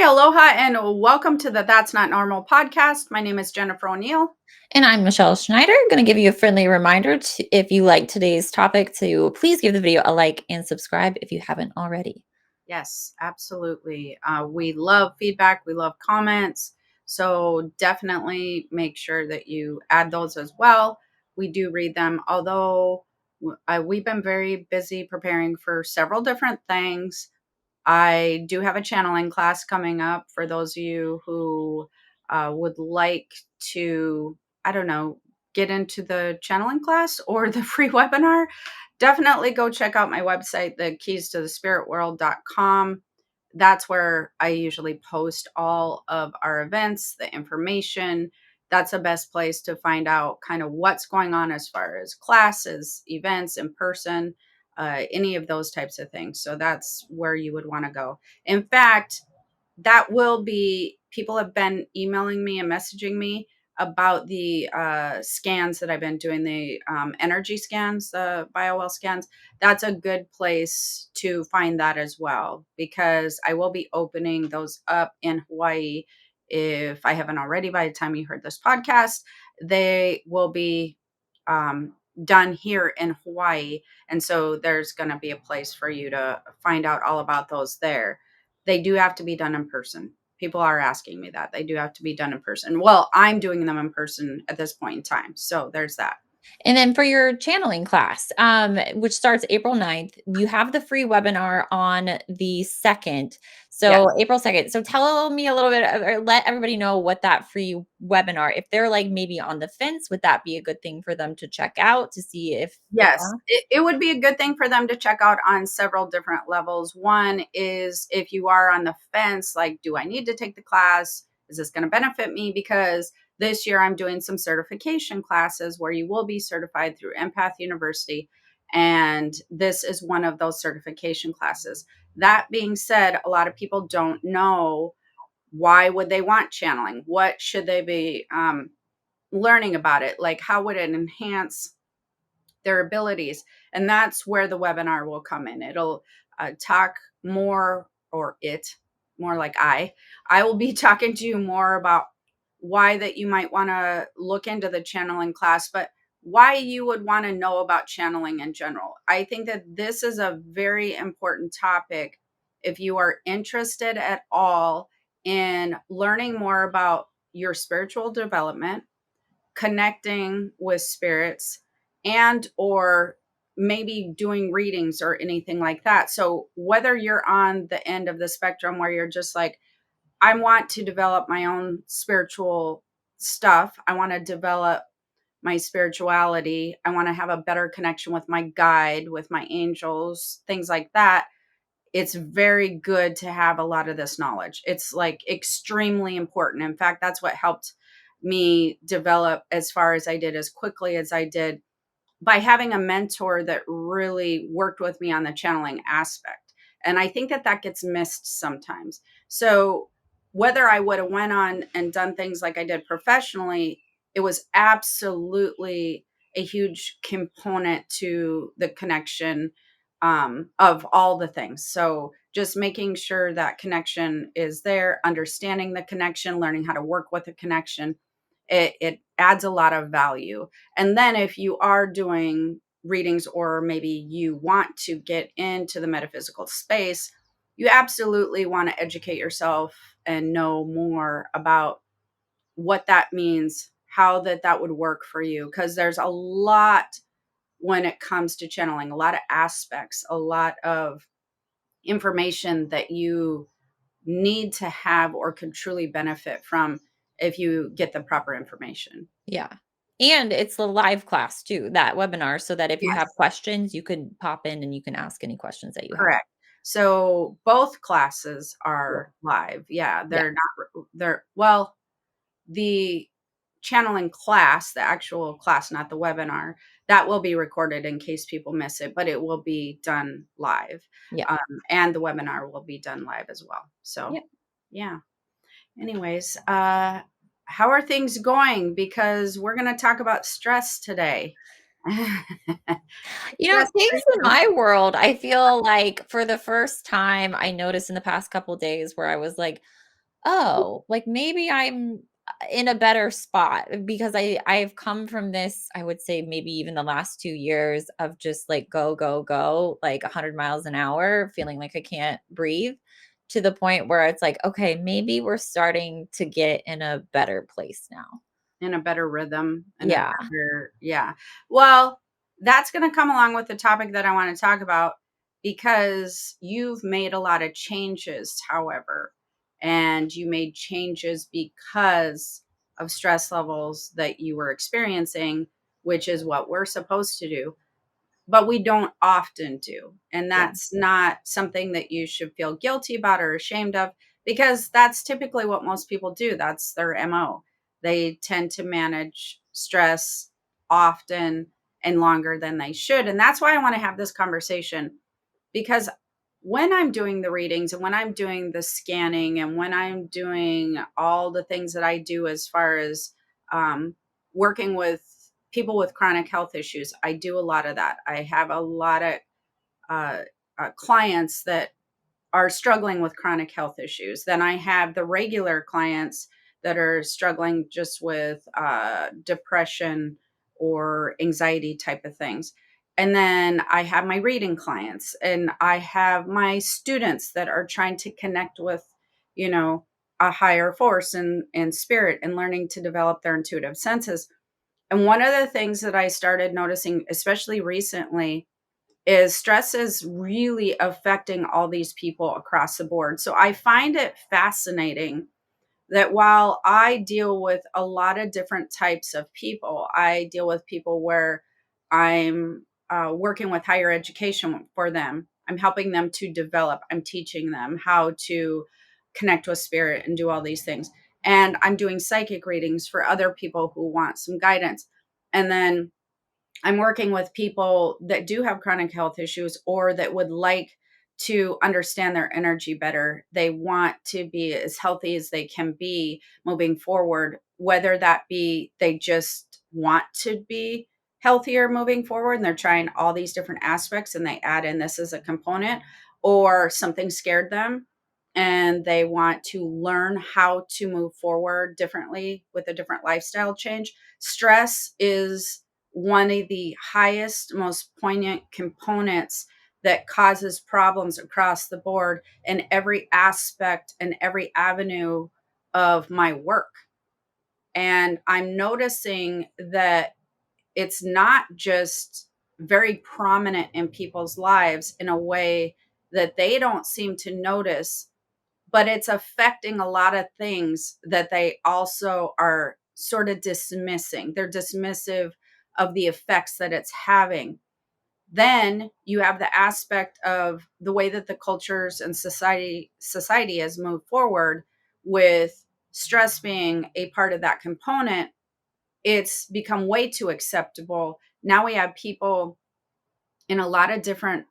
Hi, aloha, and welcome to the That's Not Normal podcast. My name is Jennifer O'Neill. And I'm Michelle Schneider. Going to give you a friendly reminder if you like today's topic to please give the video a like and subscribe if you haven't already. Yes, absolutely. We love feedback, we love comments. So definitely make sure that you add those as well. We do read them, although we've been very busy preparing for several different things. I do have a channeling class coming up for those of you who would like to, I don't know, get into the channeling class or the free webinar. Definitely go check out my website, the keys to the spirit world.com. That's where I usually post all of our events, the information. That's the best place to find out kind of what's going on as far as classes, events in person, any of those types of things. So that's where you would want to go. In fact, that will be people have been emailing me and messaging me about the scans that I've been doing, the energy scans, the biowell scans. That's a good place to find that as well, because I will be opening those up in Hawaii. If I haven't already, by the time you heard this podcast, they will be done here in Hawaii. And so there's going to be a place for you to find out all about those there. They do have to be done in person. People are asking me that. They do have to be done in person. Well, I'm doing them in person at this point in time. So there's that. And then for your channeling class, which starts April 9th, you have the free webinar on the 2nd. Yes. So April 2nd. So tell me a little bit or let everybody know what that free webinar, if they're like maybe on the fence, would that be a good thing for them to check out to see if Yes, it would be a good thing for them to check out on several different levels. One is if you are on the fence, like, do I need to take the class? Is this going to benefit me? Because this year I'm doing some certification classes where you will be certified through Empath University. And this is one of those certification classes. That being said, a lot of people don't know, why would they want channeling? What should they be learning about it? Like, how would it enhance their abilities? And that's where the webinar will come in. It'll talk more, or it more like I will be talking to you more about why that you might want to look into the channeling class, but why you would want to know about channeling in general. I think that this is a very important topic if you are interested at all in learning more about your spiritual development, connecting with spirits, and or maybe doing readings or anything like that. So whether you're on the end of the spectrum where you're just like, I want to develop my own spiritual stuff, I want to develop my spirituality, I want to have a better connection with my guide, with my angels, things like that, it's very good to have a lot of this knowledge. It's like extremely important. In fact, that's what helped me develop as far as I did, as quickly as I did, by having a mentor that really worked with me on the channeling aspect. And I think that that gets missed sometimes. So whether I would have went on and done things like I did professionally, it was absolutely a huge component to the connection of all the things. So just making sure that connection is there, understanding the connection, learning how to work with the connection, it adds a lot of value. And then if you are doing readings, or maybe you want to get into the metaphysical space, you absolutely want to educate yourself and know more about what that means, how that would work for you, because there's a lot when it comes to channeling, a lot of aspects, a lot of information that you need to have or could truly benefit from if you get the proper information. Yeah. And it's the live class too, that webinar, so that if you have Yes. questions, you could pop in and you can ask any questions that you have. Correct. So both classes Yeah. are live. Yeah, Yeah. they're well, the channeling class, the actual class, not the webinar, that will be recorded in case people miss it, but it will be done live. Yeah. Um, and the webinar will be done live as well. So, Yeah. yeah. Anyways, how are things going? Because we're going to talk about stress today. Stress. Things in my world, I feel like for the first time, I noticed in the past couple days where I was like, oh, like maybe I'm in a better spot because I've come from this, I would say maybe even the last 2 years of just like go, go, go, like 100 miles an hour, feeling like I can't breathe to the point where it's like, okay, maybe we're starting to get in a better place now. In a better rhythm and a Yeah. better, yeah. Well, that's going to come along with the topic that I want to talk about, because you've made a lot of changes, however, and you made changes because of stress levels that you were experiencing, which is what we're supposed to do, but we don't often do. And Yeah. that's not something that you should feel guilty about or ashamed of, because that's typically what most people do. That's their MO. They tend to manage stress often and longer than they should. And that's why I want to have this conversation, because when I'm doing the readings and when I'm doing the scanning and when I'm doing all the things that I do as far as um, working with people with chronic health issues, I do a lot of that. I have a lot of uh, clients that are struggling with chronic health issues. Then I have the regular clients that are struggling just with depression or anxiety type of things. And then I have my reading clients, and I have my students that are trying to connect with, you know, a higher force and spirit, and learning to develop their intuitive senses. And one of the things that I started noticing, especially recently, is stress is really affecting all these people across the board. So I find it fascinating that while I deal with a lot of different types of people, I deal with people where I'm working with higher education for them. I'm helping them to develop. I'm teaching them how to connect with spirit and do all these things. And I'm doing psychic readings for other people who want some guidance. And then I'm working with people that do have chronic health issues or that would like to understand their energy better. They want to be as healthy as they can be moving forward, whether that be they just want to be healthier moving forward and they're trying all these different aspects and they add in this as a component, or something scared them and they want to learn how to move forward differently with a different lifestyle change. Stress is one of the highest, most poignant components that causes problems across the board in every aspect and every avenue of my work. And I'm noticing that it's not just very prominent in people's lives in a way that they don't seem to notice, but it's affecting a lot of things that they also are sort of dismissing. They're dismissive of the effects that it's having. Then you have the aspect of the way that the cultures and society has moved forward, with stress being a part of that component. It's become way too acceptable. Now we have people in a lot of different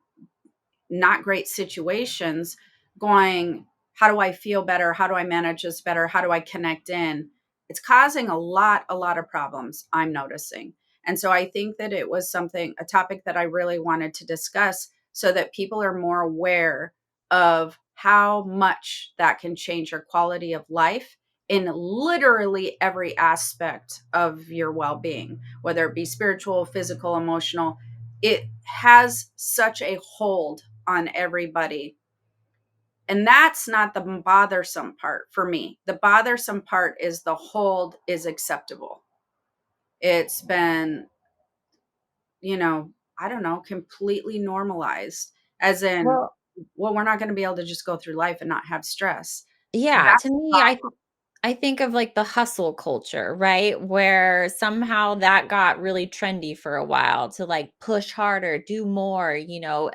not great situations going, how do I feel better? How do I manage this better? How do I connect in? It's causing a lot of problems, I'm noticing. And so I think that it was something, a topic that I really wanted to discuss, so that people are more aware of how much that can change your quality of life in literally every aspect of your well-being, whether it be spiritual, physical, emotional. It has such a hold on everybody. And that's not the bothersome part for me. The bothersome part is the hold is acceptable. It's been, I don't know, completely normalized, as in, Well, well, we're not going to be able to just go through life and not have stress. yeah, to That's the me, problem. I think of like the hustle culture, right? Where somehow that got really trendy for a while to like push harder, do more,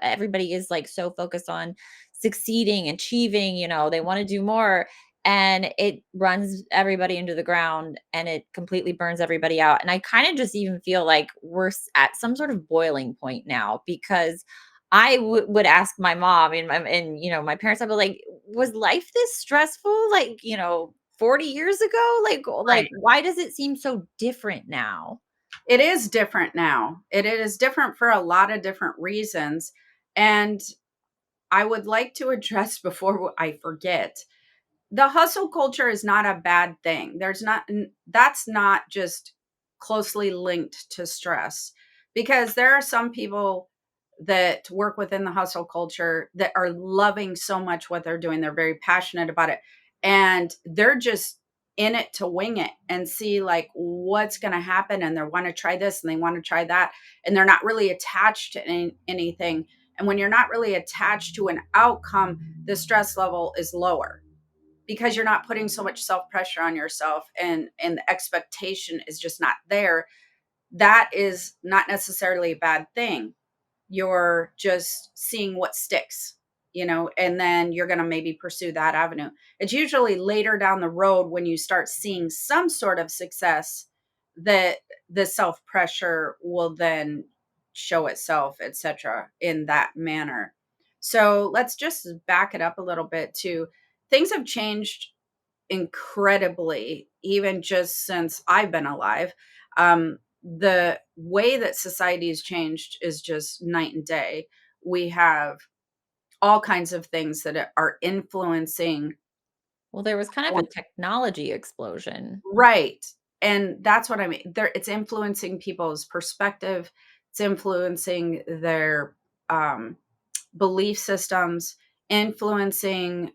everybody is like so focused on succeeding, achieving, they want to do more, and it runs everybody into the ground and it completely burns everybody out. And I kind of just even feel like we're at some sort of boiling point now, because I would ask my mom and my parents, I'd be like, was life this stressful? Like, 40 years ago? Like Right. why does it seem so different now? It is different now. It is different for a lot of different reasons. And I would like to address before I forget the hustle culture is not a bad thing. That's not just closely linked to stress, because there are some people that work within the hustle culture that are loving so much what they're doing. They're very passionate about it, and they're just in it to wing it and see like what's going to happen, and they want to try this and they want to try that, and they're not really attached to anything. And when you're not really attached to an outcome, the stress level is lower because you're not putting so much self pressure on yourself, and the expectation is just not there. That is not necessarily a bad thing. You're just seeing what sticks, and then you're going to maybe pursue that avenue. It's usually later down the road when you start seeing some sort of success that the self pressure will then show itself, etc., in that manner. So let's just back it up a little bit to things have changed incredibly, even just since I've been alive. The way that society has changed is just night and day. We have all kinds of things that are influencing. Well, there was kind of a technology explosion. Right. And that's what I mean. It's influencing people's perspective. It's influencing their um, belief systems, influencing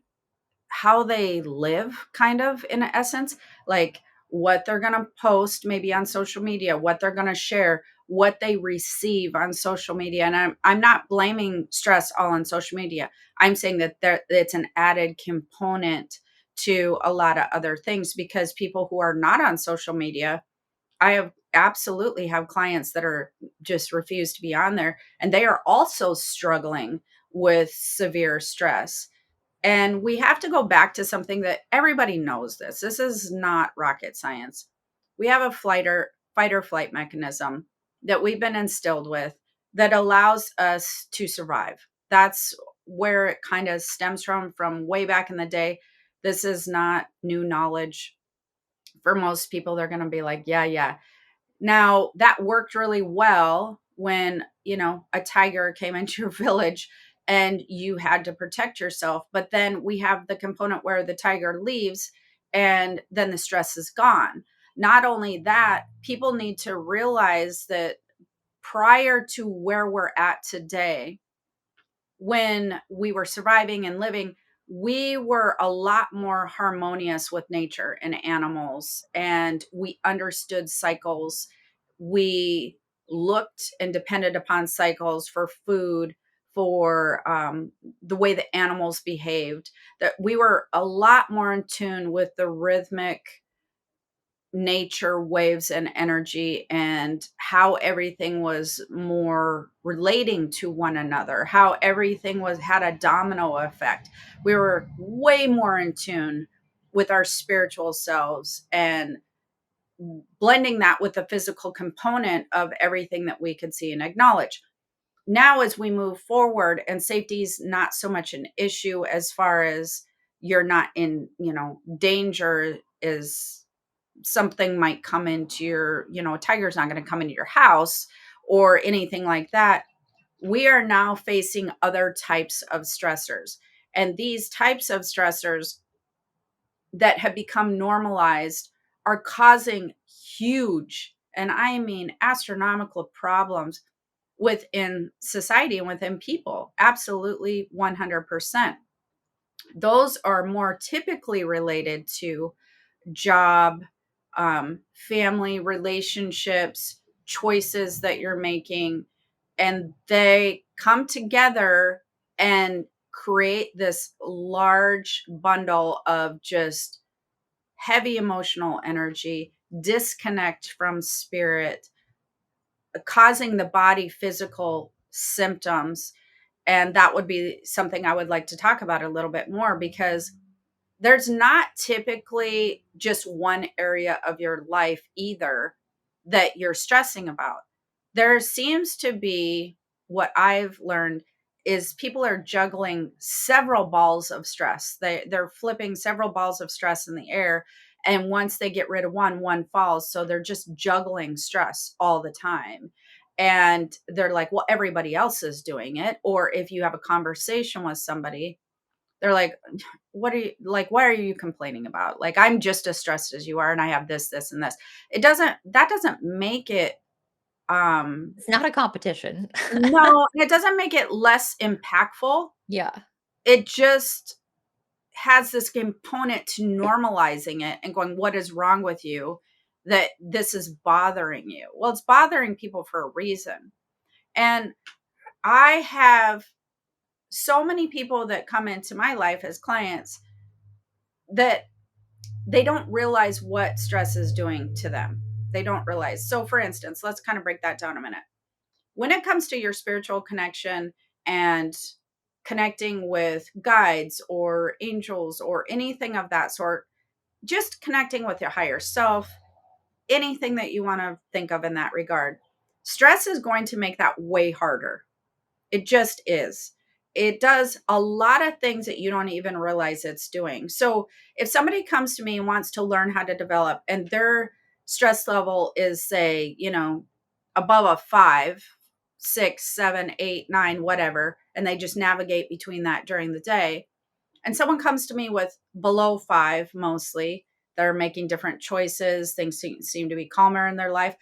how they live, kind of, in essence, like what they're going to post maybe on social media, what they're going to share, what they receive on social media. And I'm not blaming stress all on social media. I'm saying that it's an added component to a lot of other things, because people who are not on social media, I have absolutely have clients that are just refuse to be on there, and they are also struggling with severe stress. And we have to go back to something that everybody knows this. This is not rocket science. We have a fight or flight mechanism that we've been instilled with that allows us to survive. That's where it kind of stems from way back in the day. This is not new knowledge. For most people, they're going to be like, yeah, yeah. Now, that worked really well when, a tiger came into your village and you had to protect yourself. But then we have the component where the tiger leaves and then the stress is gone. Not only that, people need to realize that prior to where we're at today, when we were surviving and living, we were a lot more harmonious with nature and animals, and we understood cycles. We looked and depended upon cycles for food, for the way the animals behaved, that we were a lot more in tune with the rhythmic nature waves and energy, and how everything was more relating to one another, how everything was had a domino effect. We were way more in tune with our spiritual selves, and blending that with the physical component of everything that we could see and acknowledge. Now as we move forward, and safety is not so much an issue, as far as you're not in danger, is something might come into a tiger's not going to come into your house or anything like that. We are now facing other types of stressors. And these types of stressors that have become normalized are causing huge, and I mean astronomical, problems within society and within people. Absolutely 100%. Those are more typically related to job, family relationships, choices that you're making, and they come together and create this large bundle of just heavy emotional energy, disconnect from spirit, causing the body physical symptoms. And that would be something I would like to talk about a little bit more, because there's not typically just one area of your life either that you're stressing about. There seems to be, what I've learned is, people are juggling several balls of stress. They're flipping several balls of stress in the air, and once they get rid of one falls. So they're just juggling stress all the time. And they're like, well, everybody else is doing it. Or if you have a conversation with somebody, They're like, what are you like, what are you complaining about? Like, I'm just as stressed as you are, and I have this and this. That doesn't make it um It's not a competition. no, it doesn't make it less impactful. Yeah. It just has this component to normalizing it and going, what is wrong with you that this is bothering you? Well, it's bothering people for a reason. And I have so many people that come into my life as clients that they don't realize what stress is doing to them. They don't realize. So, for instance, let's kind of break that down a minute. When it comes to your spiritual connection and connecting with guides or angels or anything of that sort, just connecting with your higher self, anything that you want to think of in that regard, stress is going to make that way harder. It just is. It does a lot of things that you don't even realize it's doing. So if somebody comes to me and wants to learn how to develop and their stress level is, say, above a 5, 6, 7, 8, 9, whatever, and they just navigate between that during the day, and someone comes to me with below 5, mostly, they're making different choices, things seem to be calmer in their life.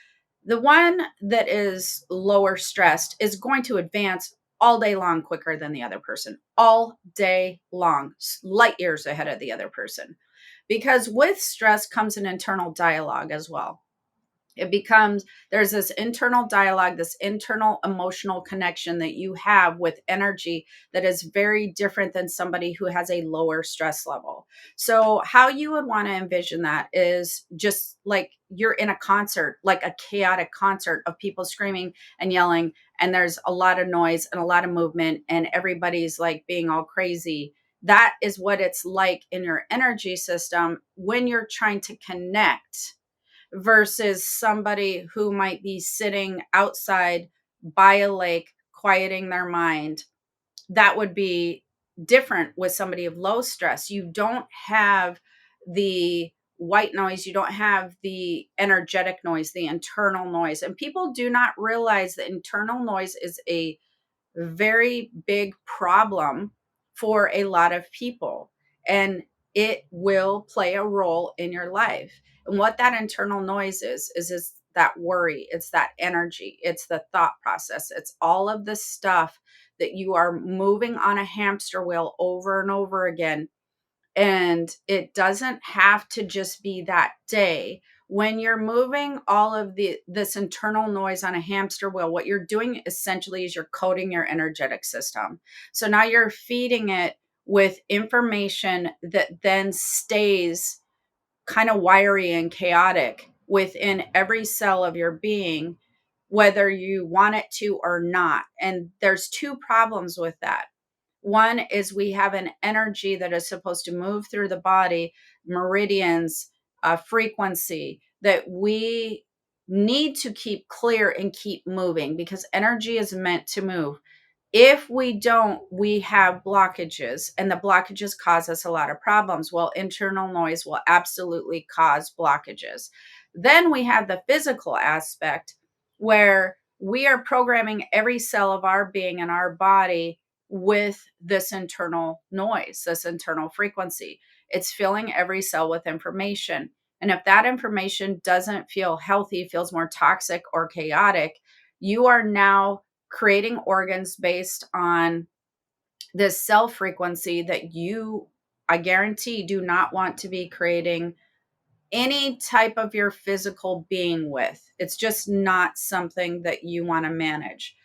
The one that is lower stressed is going to advance all day long quicker than the other person, all day long, light years ahead of the other person. Because with stress comes an internal dialogue as well. It becomes, there's this internal dialogue, this internal emotional connection that you have with energy that is very different than somebody who has a lower stress level. So how you would want to envision that is just like you're in a concert, like a chaotic concert of people screaming and yelling, and there's a lot of noise and a lot of movement and everybody's like being all crazy. That is what it's like in your energy system when you're trying to connect versus somebody who might be sitting outside by a lake, quieting their mind. That would be different with somebody of low stress. You don't have the white noise, you don't have the energetic noise, the internal noise. And people do not realize that internal noise is a very big problem for a lot of people. And it will play a role in your life. And what that internal noise is that worry, it's that energy, it's the thought process, it's all of the stuff that you are moving on a hamster wheel over and over again. And it doesn't have to just be that day. When you're moving all of this internal noise on a hamster wheel, what you're doing essentially is you're coding your energetic system. So now you're feeding it with information that then stays kind of wiry and chaotic within every cell of your being, whether you want it to or not. And there's two problems with that. One is we have an energy that is supposed to move through the body, meridians, frequency that we need to keep clear and keep moving because energy is meant to move. If we don't, we have blockages, and the blockages cause us a lot of problems. Well, internal noise will absolutely cause blockages. Then we have the physical aspect where we are programming every cell of our being and our body with this internal noise, this internal frequency. It's filling every cell with information. And if that information doesn't feel healthy, feels more toxic or chaotic, you are now creating organs based on this cell frequency that you, I guarantee, do not want to be creating any type of your physical being with. It's just not something that you want to manage.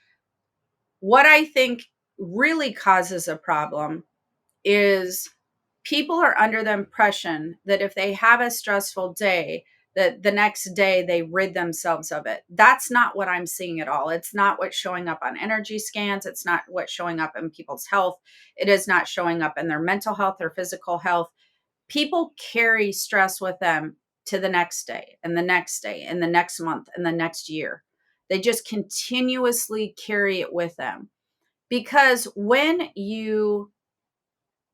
What I think really causes a problem is people are under the impression that if they have a stressful day, that the next day they rid themselves of it. That's not what I'm seeing at all. It's not what's showing up on energy scans. It's not what's showing up in people's health. It is not showing up in their mental health or physical health. People carry stress with them to the next day and the next day and the next month and the next year. They just continuously carry it with them because when you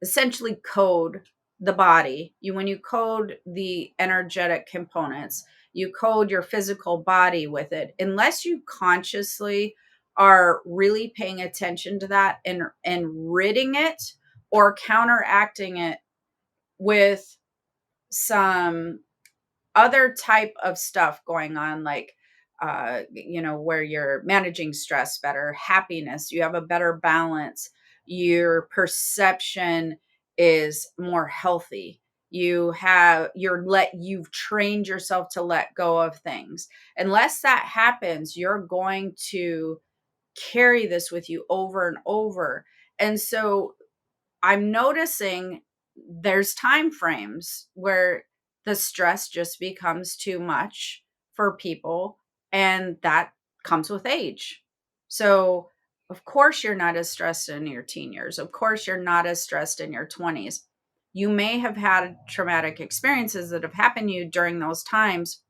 essentially code the body, when you code the energetic components, you code your physical body with it, unless you consciously are really paying attention to that and ridding it or counteracting it with some other type of stuff going on, like where you're managing stress better, happiness, you have a better balance, your perception is more healthy, you've trained yourself to let go of things. Unless that happens, you're going to carry this with you over and over. And so I'm noticing there's time frames where the stress just becomes too much for people, and that comes with age. So, of course, you're not as stressed in your teen years. Of course, you're not as stressed in your 20s. You may have had traumatic experiences that have happened to you during those times,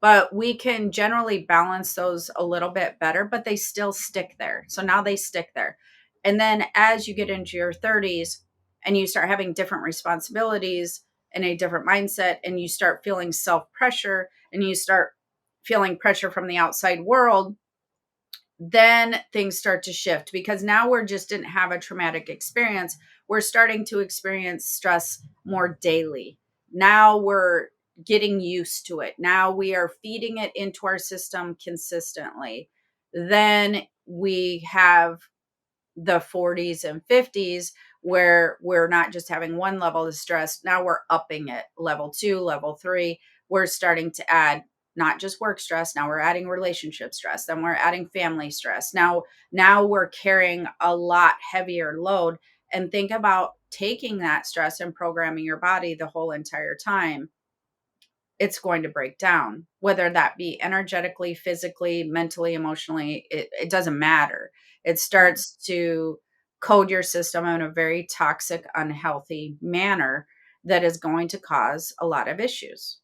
but we can generally balance those a little bit better, but they still stick there. So now they stick there. And then as you get into your 30s and you start having different responsibilities and a different mindset, and you start feeling self pressure and you start feeling pressure from the outside world, then things start to shift, because now we're just didn't have a traumatic experience. We're starting to experience stress more daily. Now we're getting used to it. Now we are feeding it into our system consistently. Then we have the 40s and 50s where we're not just having one level of stress. Now we're upping it, level 2, level 3. We're starting to add not just work stress, now we're adding relationship stress, then we're adding family stress. Now we're carrying a lot heavier load. And think about taking that stress and programming your body the whole entire time. It's going to break down, whether that be energetically, physically, mentally, emotionally. It doesn't matter. It starts to code your system in a very toxic, unhealthy manner that is going to cause a lot of issues.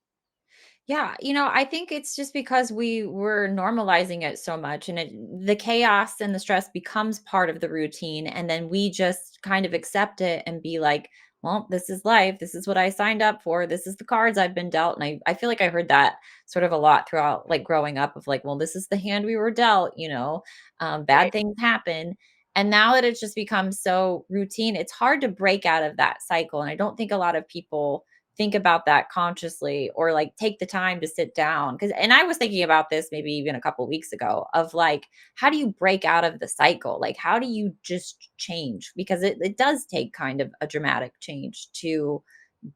Yeah, I think it's just because we were normalizing it so much, and the chaos and the stress becomes part of the routine, and then we just kind of accept it and be like, well, this is life. This is what I signed up for. This is the cards I've been dealt. And I feel like I heard that sort of a lot throughout like growing up of like, well, this is the hand we were dealt, bad Right. things happen. And now that it's just become so routine, it's hard to break out of that cycle. And I don't think a lot of people think about that consciously or like take the time to sit down, because and I was thinking about this maybe even a couple weeks ago of like, how do you break out of the cycle? Like, how do you just change? Because it does take kind of a dramatic change to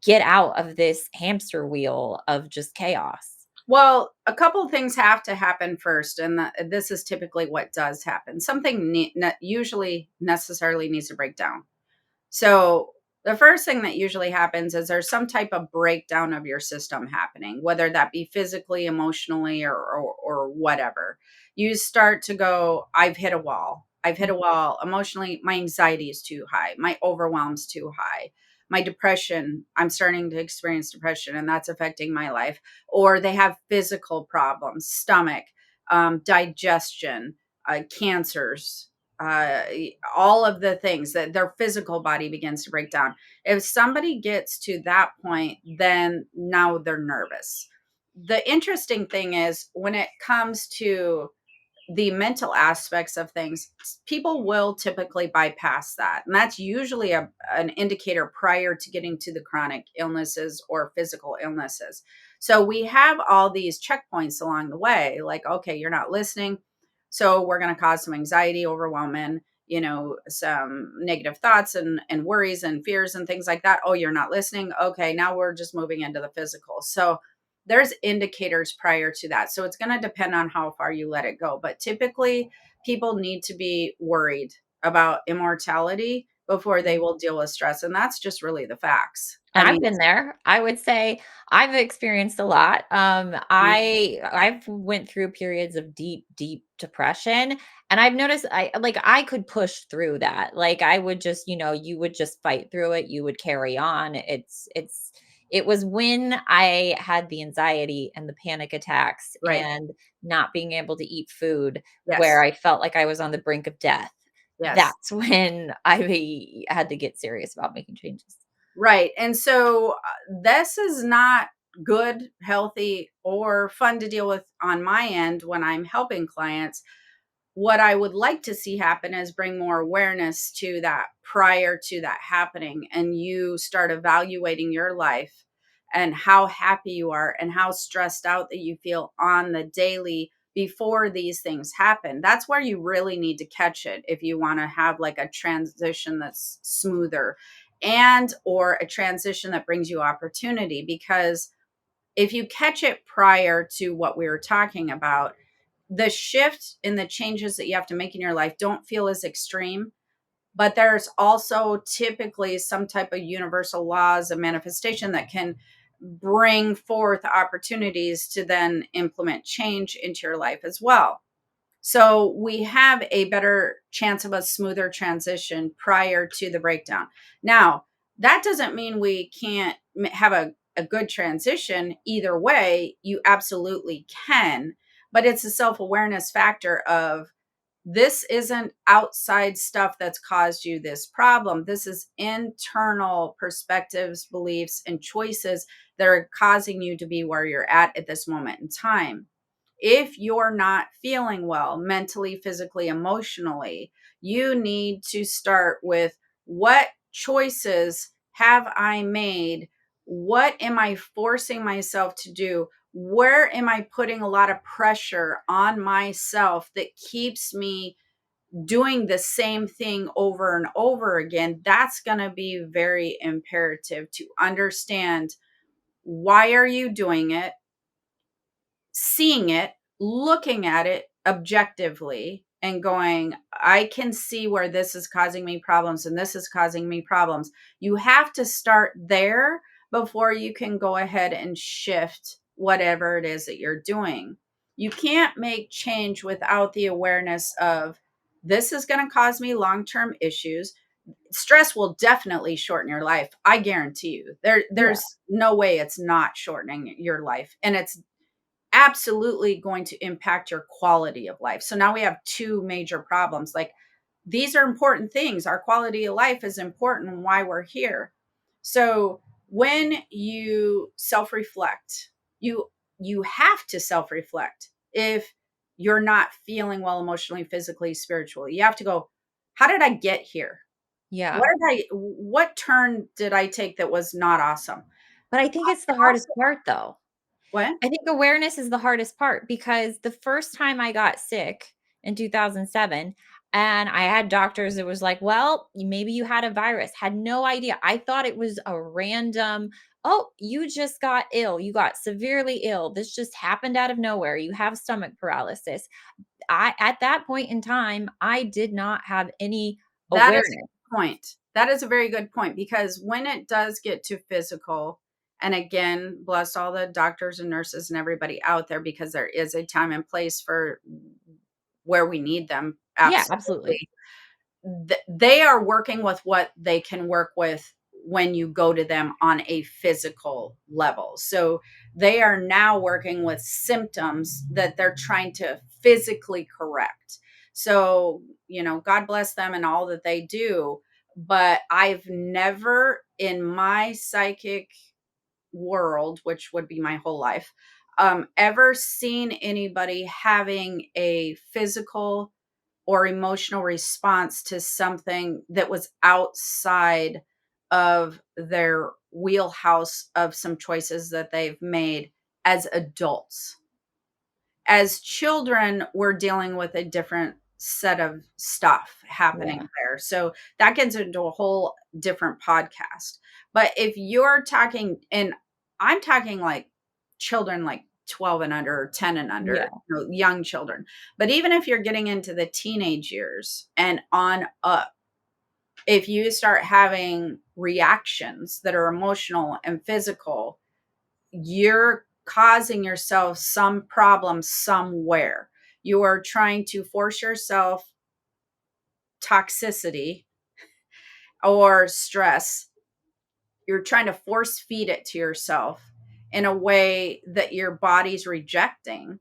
get out of this hamster wheel of just chaos. Well, a couple of things have to happen first, and this is typically what does happen. Something usually necessarily needs to break down. So the first thing that usually happens is there's some type of breakdown of your system happening, whether that be physically, emotionally, or whatever. You start to go, I've hit a wall. I've hit a wall emotionally. My anxiety is too high. My overwhelm's too high. My depression, I'm starting to experience depression, and that's affecting my life. Or they have physical problems, stomach, digestion, cancers, uh, all of the things that their physical body begins to break down. If somebody gets to that point, then now they're nervous. The interesting thing is when it comes to the mental aspects of things, people will typically bypass that. And that's usually an indicator prior to getting to the chronic illnesses or physical illnesses. So we have all these checkpoints along the way, like, okay, you're not listening. So we're going to cause some anxiety, overwhelming, some negative thoughts and worries and fears and things like that. Oh, you're not listening. Okay, now we're just moving into the physical. So there's indicators prior to that. So it's going to depend on how far you let it go. But typically, people need to be worried about immortality before they will deal with stress. And that's just really the facts. I I've mean, been there. I would say I've experienced a lot. I've went through periods of deep, deep depression, and I've noticed I could push through that. Like I would just, you would just fight through it. You would carry on. It was when I had the anxiety and the panic attacks right. and not being able to eat food where Yes. I felt like I was on the brink of death. Yes. That's when I had to get serious about making changes. Right. And so this is not good, healthy, or fun to deal with on my end when I'm helping clients. what I would like to see happen is bring more awareness to that prior to that happening, and you start evaluating your life and how happy you are and how stressed out that you feel on the daily before these things happen. That's where you really need to catch it if you want to have like a transition that's smoother, and or a transition that brings you opportunity. Because if you catch it prior to what we were talking about, the shift in the changes that you have to make in your life don't feel as extreme, but there's also typically some type of universal laws of manifestation that can bring forth opportunities to then implement change into your life as well. So we have a better chance of a smoother transition prior to the breakdown. Now, that doesn't mean we can't have a good transition either way. You absolutely can, but it's a self awareness factor of, this isn't outside stuff that's caused you this problem. This is internal perspectives, beliefs, and choices that are causing you to be where you're at this moment in time. If you're not feeling well mentally, physically, emotionally, you need to start with, what choices have I made? What am I forcing myself to do? Where am I putting a lot of pressure on myself that keeps me doing the same thing over and over again? That's going to be very imperative to understand, why are you doing it? Seeing it, looking at it objectively and going, I can see where this is causing me problems and this is causing me problems. You have to start there before you can go ahead and shift whatever it is that you're doing. You can't make change without the awareness of, this is going to cause me long-term issues. Stress will definitely shorten your life. I guarantee you. Yeah. There's no way it's not shortening your life. And it's absolutely going to impact your quality of life. So now we have two major problems. Like, these are important things. Our quality of life is important and why we're here. So when you self-reflect, you have to self-reflect. If you're not feeling well emotionally, physically, spiritually, you have to go, how did I get here? Yeah. What turn did I take that was not awesome? But I think it's the hardest Also, part though. what? I think awareness is the hardest part because the first time I got sick in 2007 and I had doctors that was like, "Well, maybe you had a virus." Had no idea. I thought it was a random, "Oh, you just got ill. You got severely ill. This just happened out of nowhere. You have stomach paralysis." I at that point in time, I did not have any That is awareness. a good point. That is a very good point, because when it does get to physical, and again, bless all the doctors and nurses and everybody out there, because there is a time and place for where we need them. Yeah, absolutely. Absolutely. They are working with what they can work with when you go to them on a physical level. So they are now working with symptoms that they're trying to physically correct. So, God bless them and all that they do. But I've never in my psychic world, which would be my whole life, ever seen anybody having a physical or emotional response to something that was outside of their wheelhouse of some choices that they've made as adults. As children, we're dealing with a different set of stuff happening Yeah. there. So that gets into a whole different podcast. But if you're talking, and I'm talking like children like 12 and under, or 10 and under, Yeah. young children. But even if you're getting into the teenage years and on up, if you start having reactions that are emotional and physical, you're causing yourself some problem somewhere. You are trying to force yourself toxicity or stress. You're trying to force feed it to yourself in a way that your body's rejecting.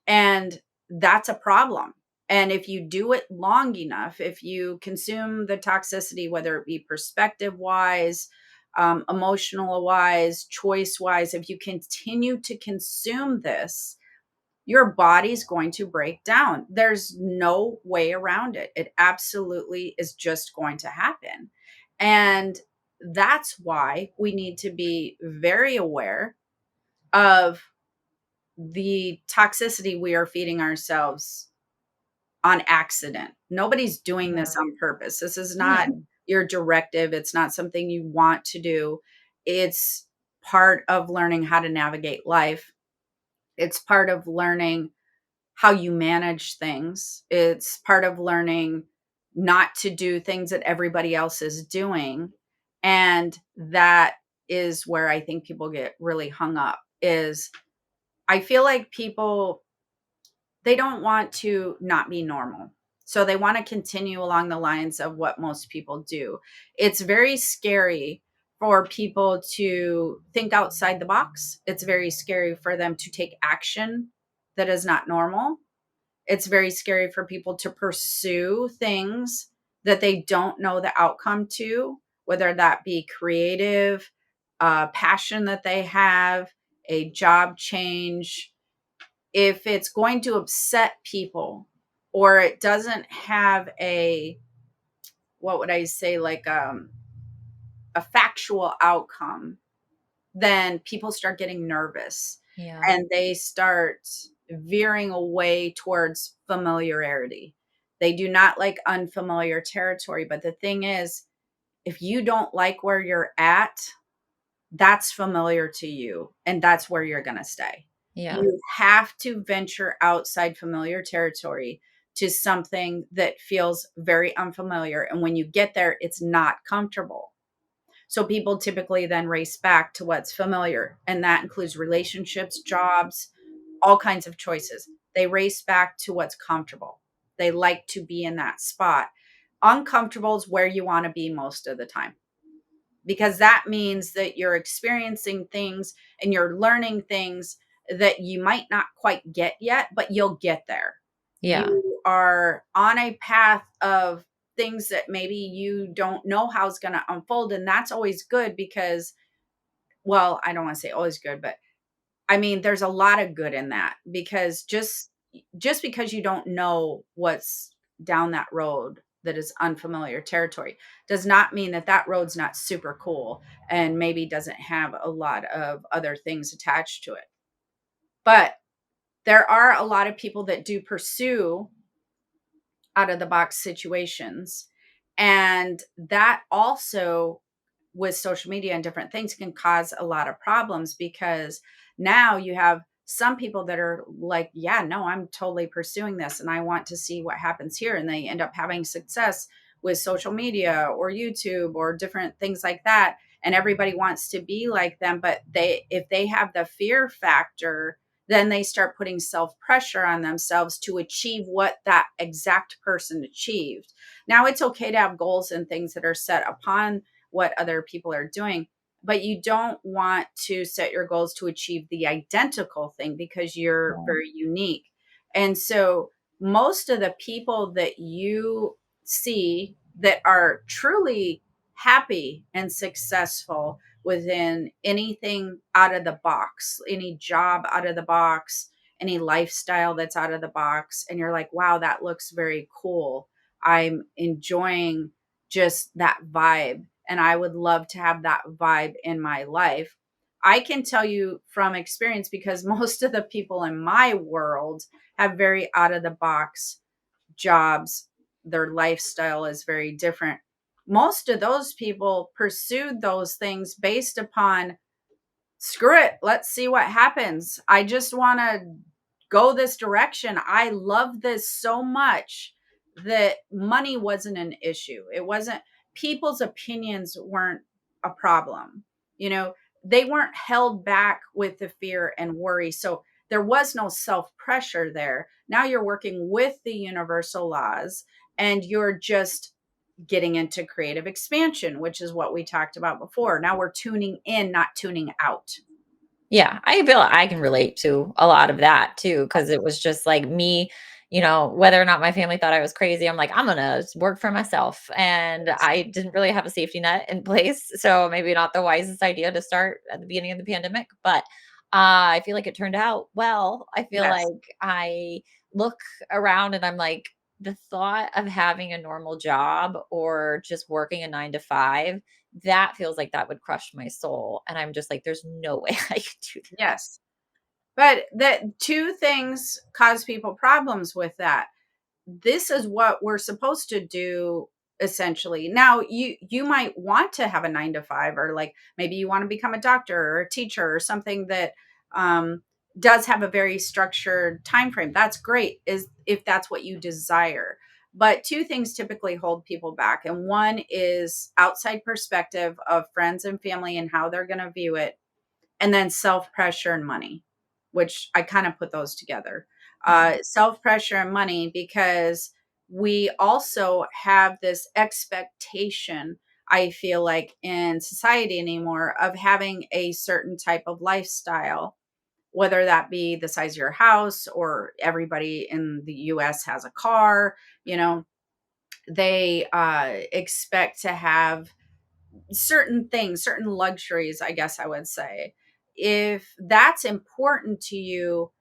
And that's a problem. And if you do it long enough, if you consume the toxicity, whether it be perspective wise, emotional wise, choice wise, if you continue to consume this, your body's going to break down. There's no way around it. It absolutely is just going to happen. And that's why we need to be very aware of the toxicity we are feeding ourselves on accident. Nobody's doing Yeah. this on purpose. This is not Yeah. your directive. It's not something you want to do. It's part of learning how to navigate life. It's part of learning how you manage things. It's part of learning not to do things that everybody else is doing. And that is where I think people get really hung up is I feel like people they don't want to not be normal. So they want to continue along the lines of what most people do. It's very scary for people to think outside the box. It's very scary for them to take action that is not normal. It's very scary for people to pursue things that they don't know the outcome to, whether that be creative, passion that they have, a job change, if it's going to upset people or it doesn't have a what would I say like a factual outcome, then people start getting nervous Yeah. and they start veering away towards familiarity. They do not like unfamiliar territory, but the thing is, if you don't like where you're at, that's familiar to you and that's where you're going to stay. Yeah. You have to venture outside familiar territory to something that feels very unfamiliar. And when you get there, it's not comfortable. So people typically then race back to what's familiar. And that includes relationships, jobs, all kinds of choices. They race back to what's comfortable. They like to be in that spot. Uncomfortable is where you want to be most of the time because that means that you're experiencing things and you're learning things that you might not quite get yet, but you'll get there. Yeah. You are on a path of things that maybe you don't know how it's going to unfold. And that's always good because, well, I don't want to say always good, but I mean, there's a lot of good in that because just because you don't know what's down that road that is unfamiliar territory does not mean that that road's not super cool and maybe doesn't have a lot of other things attached to it. But there are a lot of people that do pursue out of the box situations. And that also, with social media and different things, can cause a lot of problems because now you have some people that are like, yeah, no, I'm totally pursuing this and I want to see what happens here. And they end up having success with social media or YouTube or different things like that. And everybody wants to be like them. But if they have the fear factor, then they start putting self pressure on themselves to achieve what that exact person achieved. Now, it's okay to have goals and things that are set upon what other people are doing, but you don't want to set your goals to achieve the identical thing because you're Yeah. very unique. And so, most of the people that you see that are truly happy and successful within anything out of the box, any job out of the box, any lifestyle that's out of the box. And you're like, wow, that looks very cool. I'm enjoying just that vibe. And I would love to have that vibe in my life. I can tell you from experience because most of the people in my world have very out of the box jobs. Their lifestyle is very different. Most of those people pursued those things based upon screw it, let's see what happens. I just want to go this direction. I love this so much that money wasn't an issue. It wasn't, people's opinions weren't a problem. You know, they weren't held back with the fear and worry. So there was no self pressure there. Now you're working with the universal laws and you're just getting into creative expansion, which is what we talked about before. Now we're tuning in, not tuning out. Yeah, I feel I can relate to a lot of that too, because it was just like me, whether or not my family thought I was crazy, I'm like, I'm gonna work for myself. And I didn't really have a safety net in place. So maybe not the wisest idea to start at the beginning of the pandemic. But I feel like it turned out well. I feel Yes. like I look around and I'm like, the thought of having a normal job or just working a 9 to 5, that feels like that would crush my soul. And I'm just like, there's no way I could do that. Yes. But the two things cause people problems with that. This is what we're supposed to do essentially. Now, you might want to have a 9 to 5, or like maybe you want to become a doctor or a teacher or something that um does have a very structured time frame. That's great, is if that's what you desire. But two things typically hold people back. And one is outside perspective of friends and family and how they're going to view it, and then self pressure and money, which I kind of put those together. Mhm. Self pressure and money, because we also have this expectation, I feel like, in society anymore, of having a certain type of lifestyle, whether that be the size of your house, or everybody in the US has a car, you know, they expect to have certain things, certain luxuries, I guess I would say. If that's important to you,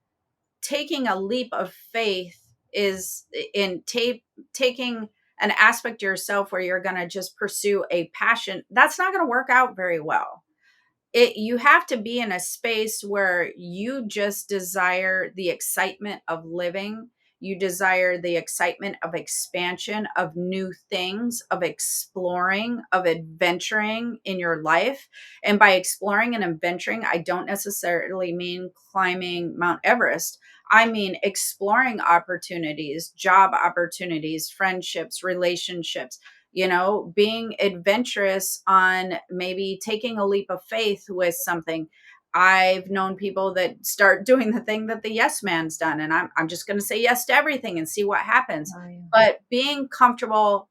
taking a leap of faith is in taking an aspect of yourself where you're going to just pursue a passion. That's not going to work out very well. You have to be in a space where you just desire the excitement of living, you desire the excitement of expansion, of new things, of exploring, of adventuring in your life. And by exploring and adventuring, I don't necessarily mean climbing Mount Everest. I mean exploring opportunities, job opportunities, friendships, relationships, being adventurous on maybe taking a leap of faith with something. I've known people that start doing the thing that the yes man's done, and I'm just going to say yes to everything and see what happens. Oh, yeah. But being comfortable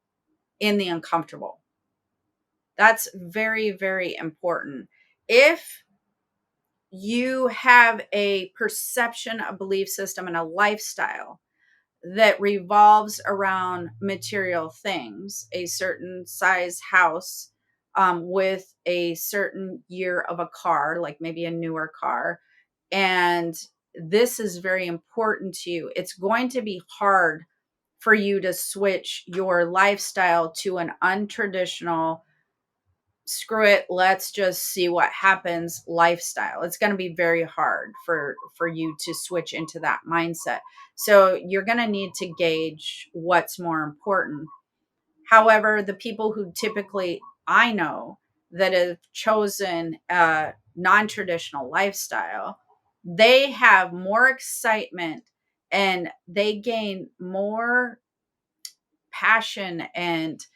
in the uncomfortable, that's very, very important. If you have a perception, a belief system, and a lifestyle that revolves around material things, a certain size house, with a certain year of a car, like maybe a newer car, and this is very important to you, it's going to be hard for you to switch your lifestyle to an untraditional, screw it, let's just see what happens lifestyle. It's going to be very hard for you to switch into that mindset. So you're going to need to gauge what's more important. However, the people who typically I know that have chosen a non-traditional lifestyle, they have more excitement and they gain more passion and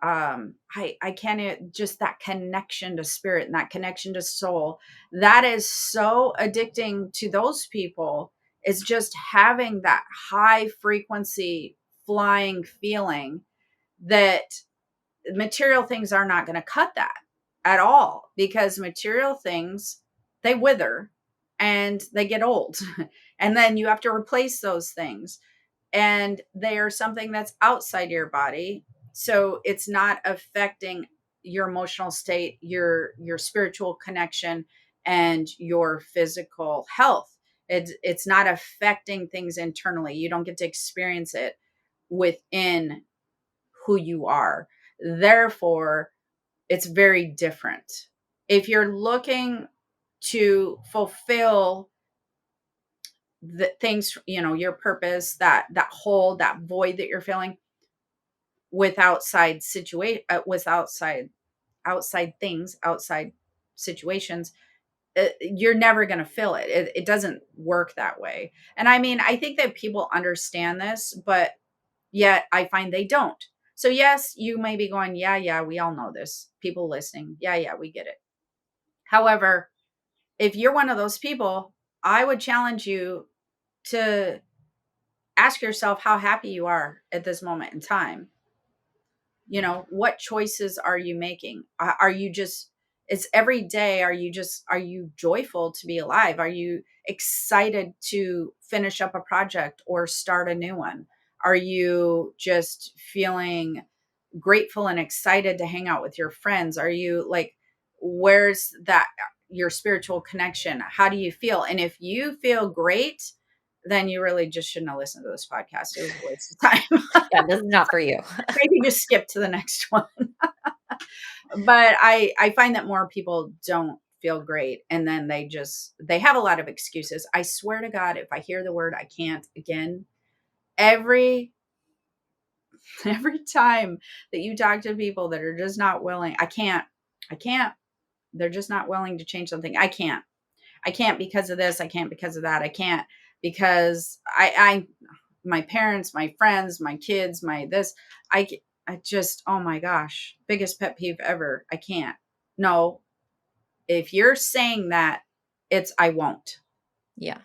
I can't just that connection to spirit and that connection to soul, that is so addicting to those people, is just having that high frequency flying feeling, that material things are not going to cut that at all, because material things, they wither and they get old and then you have to replace those things, and they are something that's outside your body, so it's not affecting your emotional state, your spiritual connection, and your physical health. It's not affecting things internally, you don't get to experience it within who you are. Therefore, it's very different. If you're looking to fulfill the things, your purpose, that hole, that void that you're feeling, with outside situation, with outside things, outside situations, you're never going to fill it. It doesn't work that way. And I mean, I think that people understand this, but yet I find they don't. So yes, you may be going, yeah, yeah, we all know this, people listening, yeah, yeah, we get it. However, if you're one of those people, I would challenge you to ask yourself how happy you are at this moment in time. What choices are you making? Are you just, it's every day, are you joyful to be alive? Are you excited to finish up a project or start a new one? Are you just feeling grateful and excited to hang out with your friends? Are you like, where's that? your spiritual connection. How do you feel? And if you feel great, then you really just shouldn't have listened to this podcast. It was a waste of time. Yeah, this is not for you. Maybe just skip to the next one. But I find that more people don't feel great, and then they have a lot of excuses. I swear to God, if I hear the word I can't again, every every time that you talk to people that are just not willing, I can't, they're just not willing to change something. I can't because of this, I can't because of that, I can't because I my parents, my friends, my kids, my this, I I just, oh my gosh, biggest pet peeve ever. I can't. No, if you're saying that, it's I won't, Yeah.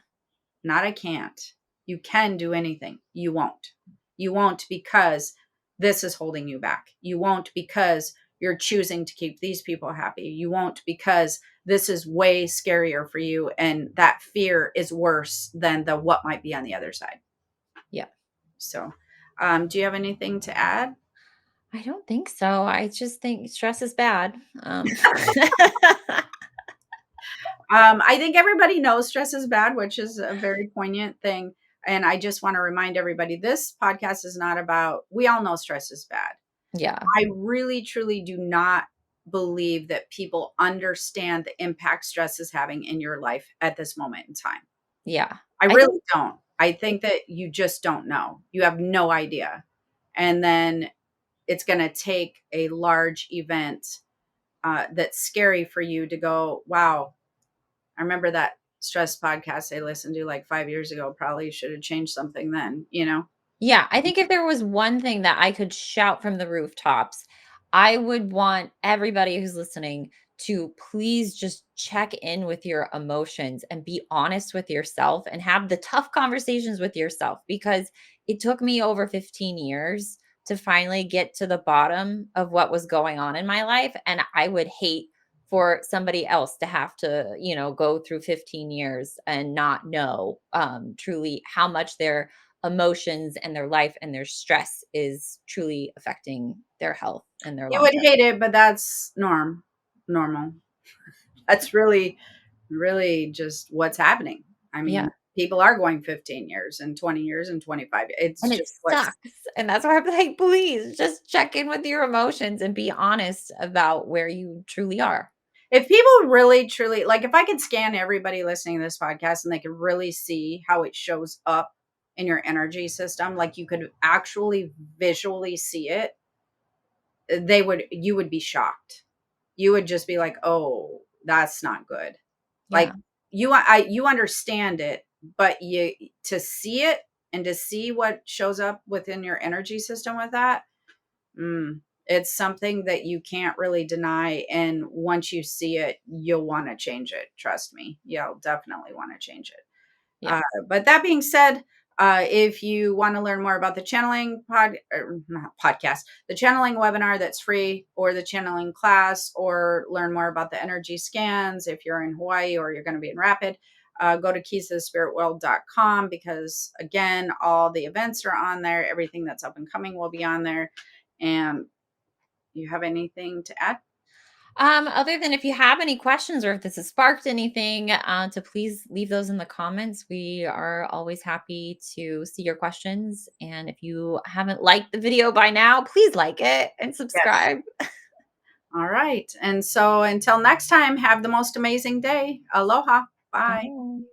not I can't. You can do anything. You won't. You won't because this is holding you back. You won't because you're choosing to keep these people happy. You won't because this is way scarier for you. And that fear is worse than the what might be on the other side. Yeah. So, do you have anything to add? I don't think so. I just think stress is bad. I think everybody knows stress is bad, which is a very poignant thing. And I just want to remind everybody this podcast is not about, we all know stress is bad. Yeah. I really, truly do not believe that people understand the impact stress is having in your life at this moment in time. Yeah. I I really think don't. I think that you just don't know. You have no idea. And then it's going to take a large event that's scary for you to go, wow, I remember that stress podcast I listened to like 5 years ago. Probably should have changed something then, you know? Yeah, I think if there was one thing that I could shout from the rooftops, I would want everybody who's listening to please just check in with your emotions and be honest with yourself and have the tough conversations with yourself because it took me over 15 years to finally get to the bottom of what was going on in my life. And I would hate for somebody else to have to, go through 15 years and not know truly how much they're emotions and their life and their stress is truly affecting their health and their You long would term. hate it, but that's normal. That's really, really just what's happening. I Yeah. mean, people are going 15 years and 20 years and 25. It's And it just what's, sucks. And that's why I'm like, please just check in with your emotions and be honest about where you truly are. if people really truly, like, if I could scan everybody listening to this podcast and they could really see how it shows up in your energy system, like you could actually visually see it, you would be shocked. You would just be like, "Oh, that's not good." Like Yeah. you understand it, but you to see it and to see what shows up within your energy system with that, it's something that you can't really deny. And once you see it, you'll want to change it. Trust me, you'll definitely want to change it. Yeah. But that being said, if you want to learn more about the channeling not podcast, the channeling webinar that's free, or the channeling class, or learn more about the energy scans, if you're in Hawaii or you're going to be in Rapid, go to keystothespiritworld.com because, again, all the events are on there. Everything that's up and coming will be on there. And you have anything to add? Other than if you have any questions or if this has sparked anything, to please leave those in the comments. We are always happy to see your questions. And if you haven't liked the video by now, please like it and Yes. subscribe. All right. And so until next time, have the most amazing day. Aloha. Bye. Bye.